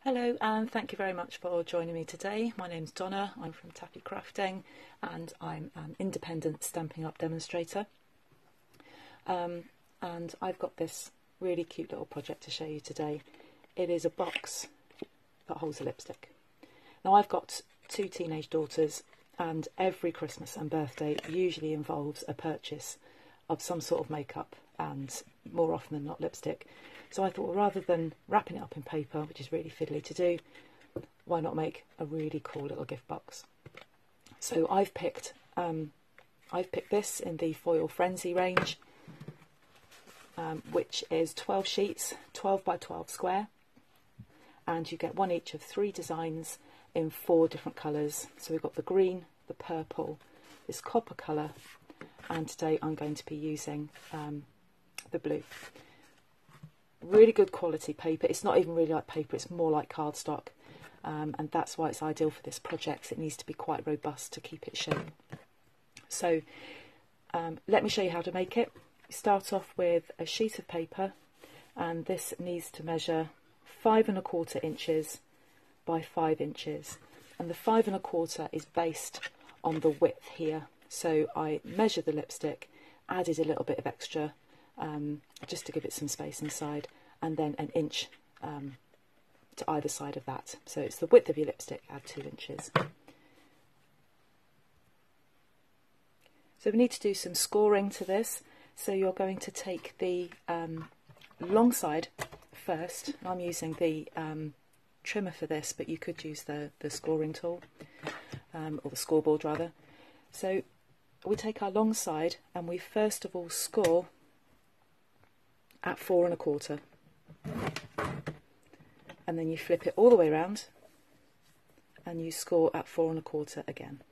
Hello and thank you very much for joining me today. My name's Donna, I'm from Taffy Crafting and I'm an independent Stampin' Up demonstrator. And I've got this really cute little project to show you today. It is a box that holds a lipstick. Now I've got two teenage daughters and every Christmas and birthday usually involves a purchase of some sort of makeup and more often than not lipstick. So I thought, well, rather than wrapping it up in paper, which is really fiddly to do, why not make a really cool little gift box? So I've picked this in the Foil Frenzy range, which is 12 sheets, 12 by 12 square, and you get one each of 3 designs in 4 different colours. So we've got the green, the purple, this copper colour, and today I'm going to be using the blue. Really good quality paper. It's not even really like paper, it's more like cardstock, and that's why it's ideal for this project. It needs to be quite robust to keep its shape. So let me show you how to make it. You start off with a sheet of paper, and this needs to measure 5 1/4 inches by 5 inches, and the 5 1/4 is based on the width here. So I measured the lipstick, added a little bit of extra just to give it some space inside, and then an inch to either side of that. So it's the width of your lipstick, add 2 inches. So we need to do some scoring to this. So you're going to take the long side first. I'm using the trimmer for this, but you could use the scoring tool, or the scoreboard rather. So we take our long side and we first of all score at 4 1/4, and then you flip it all the way around and you score at 4 1/4 again.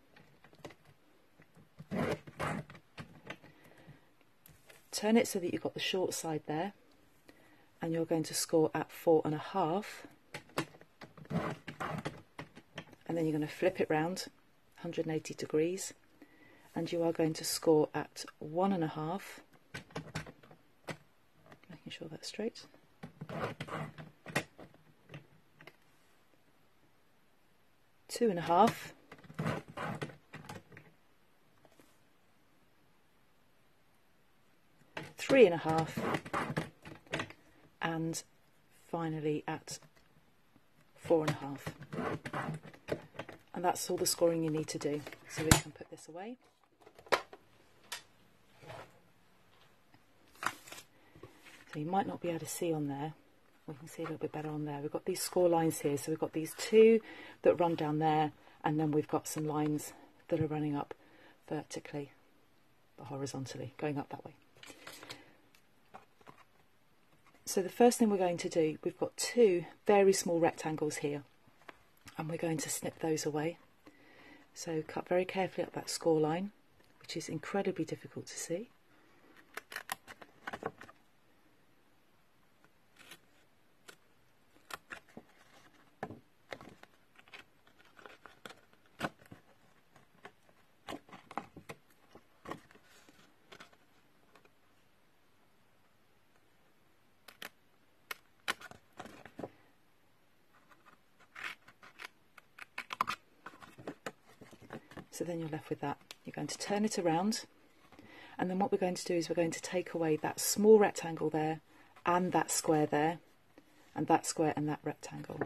Turn it so that you've got the short side there, and you're going to score at 4 1/2, and then you're going to flip it round 180 degrees, and you are going to score at 1 1/2, making sure that's straight, two and a half, three and a half, and finally at 4 1/2. And that's all the scoring you need to do. So we can put this away. So you might not be able to see on there. We can see a little bit better on there. We've got these score lines here. So we've got these 2 that run down there, and then we've got some lines that are running up vertically, but horizontally, going up that way. So the first thing we're going to do, we've got 2 very small rectangles here, and we're going to snip those away. So cut very carefully up that score line, which is incredibly difficult to see. So then you're left with that. You're going to turn it around, and then what we're going to do is we're going to take away that small rectangle there, and that square there, and that square and that rectangle.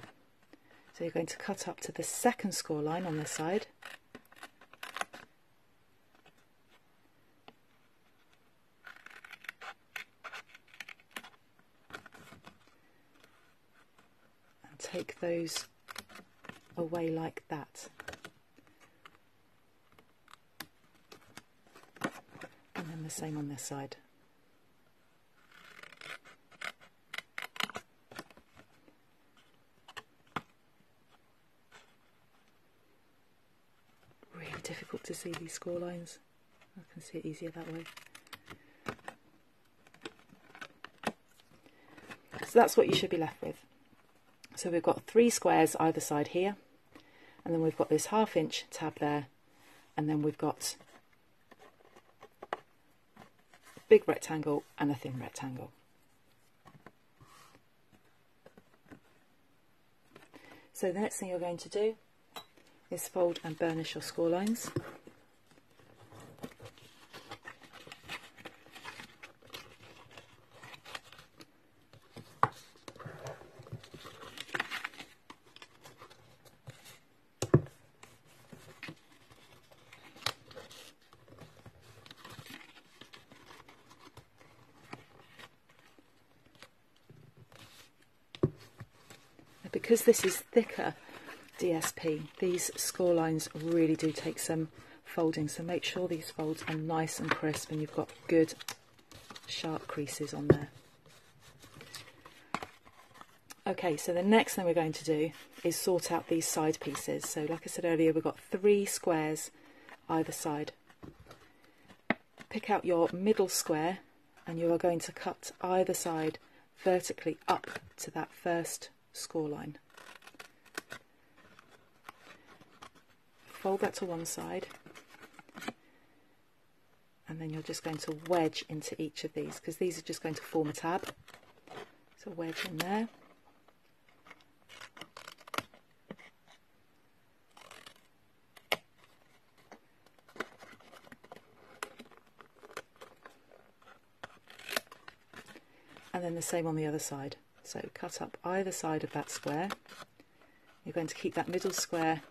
So you're going to cut up to the second score line on this side, and take those away like that. The same on this side. Really difficult to see these score lines. I can see it easier that way. So that's what you should be left with. So we've got 3 squares either side here, and then we've got this 1/2 inch tab there, and then we've got big rectangle and a thin rectangle. So the next thing you're going to do is fold and burnish your score lines. Because this is thicker DSP, these score lines really do take some folding, so make sure these folds are nice and crisp and you've got good sharp creases on there. Okay, so the next thing we're going to do is sort out these side pieces. So like I said earlier, we've got 3 squares either side. Pick out your middle square and you are going to cut either side vertically up to that first score line. Fold that to one side and then you're just going to wedge into each of these because these are just going to form a tab. So wedge in there. And then the same on the other side. So cut up either side of that square. You're going to keep that middle square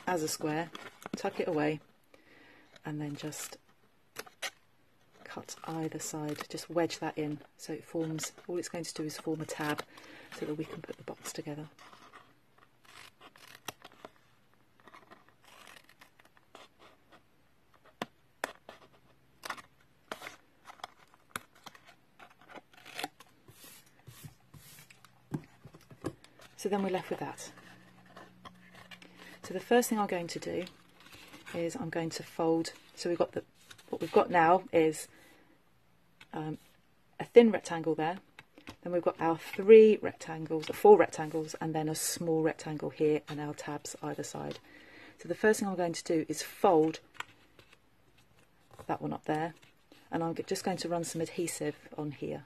as a square, tuck it away, and then just cut either side, just wedge that in so it forms, all it's going to do is form a tab so that we can put the box together. So then we're left with that. So the first thing I'm going to do is I'm going to fold, so we've got what we've got now is a thin rectangle there, then we've got our 4 rectangles and then a small rectangle here and our tabs either side. So the first thing I'm going to do is fold that one up there and I'm just going to run some adhesive on here.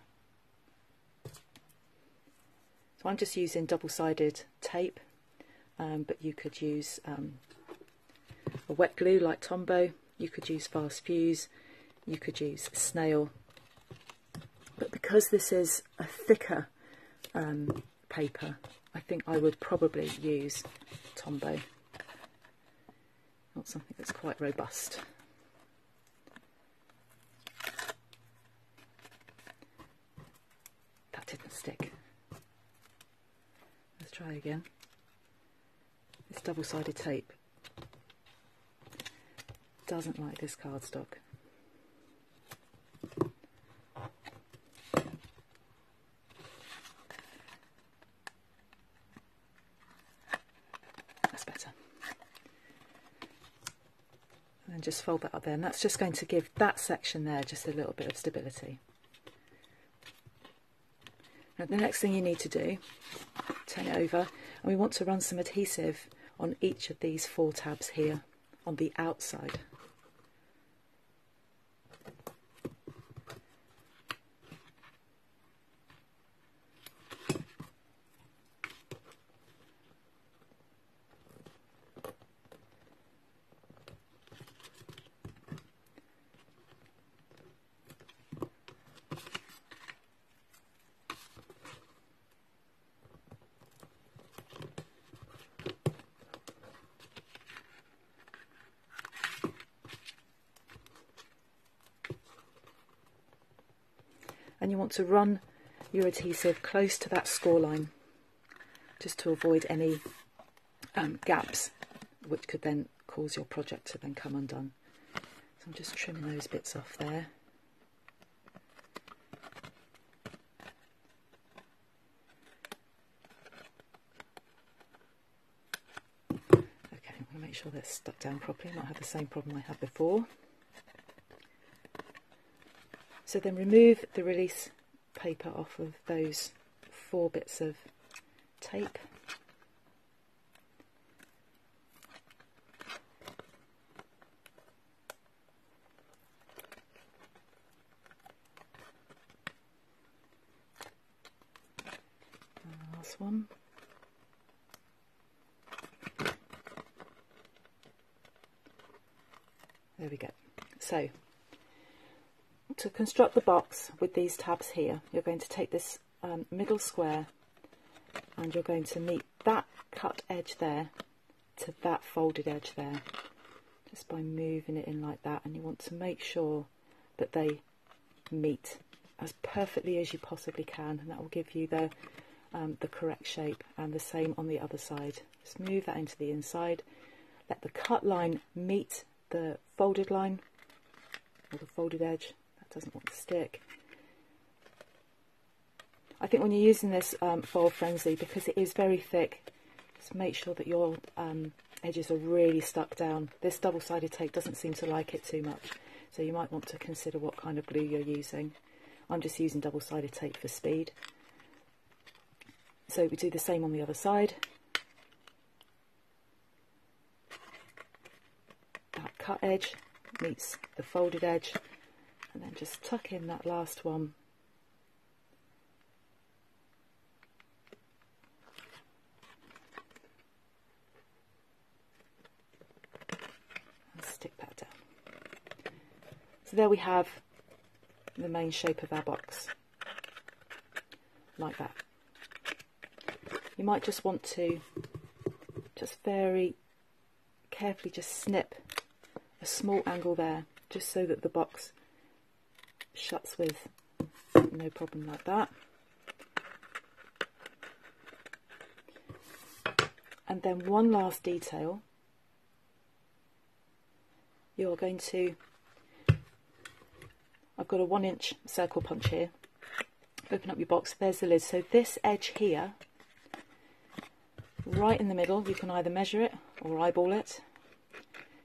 So I'm just using double-sided tape, but you could use a wet glue like Tombow, you could use fast fuse, you could use snail, but because this is a thicker paper, I think I would probably use Tombow, not something that's quite robust. That didn't stick. Let's try again. This double-sided tape doesn't like this cardstock. That's better. And then just fold that up there, and that's just going to give that section there just a little bit of stability. Now the next thing you need to do, turn it over, and we want to run some adhesive on each of these 4 tabs here on the outside. And you want to run your adhesive close to that score line just to avoid any gaps which could then cause your project to then come undone. So I'm just trimming those bits off there. Okay, I'm going to make sure they're stuck down properly, not have the same problem I had before. So then remove the release paper off of those 4 bits of tape. And the last one. There we go. So to construct the box with these tabs here, you're going to take this middle square and you're going to meet that cut edge there to that folded edge there, just by moving it in like that. And you want to make sure that they meet as perfectly as you possibly can, and that will give you the correct shape. And the same on the other side. Just move that into the inside, let the cut line meet the folded line or the folded edge. That doesn't want to stick. I think when you're using this Foil Frenzy, because it is very thick, just make sure that your edges are really stuck down. This double-sided tape doesn't seem to like it too much, so you might want to consider what kind of glue you're using. I'm just using double-sided tape for speed. So we do the same on the other side. That cut edge meets the folded edge, and then just tuck in that last one. And stick that down. So there we have the main shape of our box, like that. You might just want to just very carefully just snip a small angle there, just so that the box shuts with no problem, like that. And then one last detail, you're going to, I've got a 1-inch circle punch here. Open up your box, there's the lid. So this edge here, right in the middle, you can either measure it or eyeball it.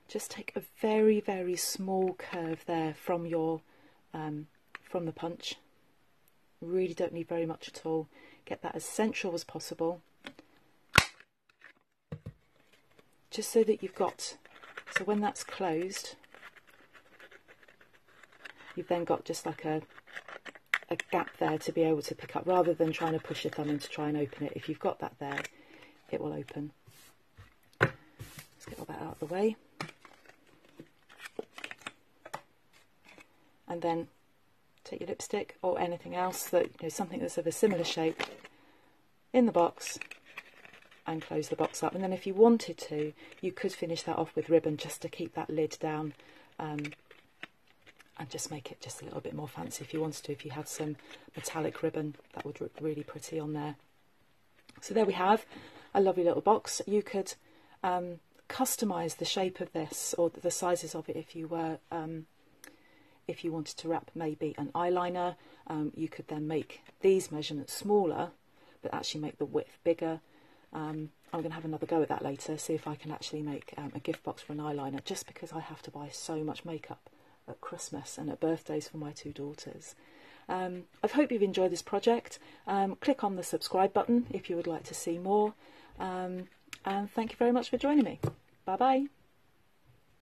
Just take a very, very small curve there from your from the punch. Really don't need very much at all. Get that as central as possible, just so that you've got, so when that's closed, you've then got just like a gap there to be able to pick up, rather than trying to push your thumb in to try and open it. If you've got that there, it will open. Let's get all that out of the way. And then take your lipstick or anything else that, you know, something that's of a similar shape in the box, and close the box up. And then if you wanted to, you could finish that off with ribbon just to keep that lid down, and just make it just a little bit more fancy if you wanted to. If you had some metallic ribbon, that would look really pretty on there. So there we have a lovely little box. You could customize the shape of this, or the sizes of it, if you were if you wanted to wrap maybe an eyeliner. You could then make these measurements smaller, but actually make the width bigger. I'm going to have another go at that later, see if I can actually make a gift box for an eyeliner, just because I have to buy so much makeup at Christmas and at birthdays for my 2 daughters. I hope you've enjoyed this project. Click on the subscribe button if you would like to see more. And thank you very much for joining me. Bye bye.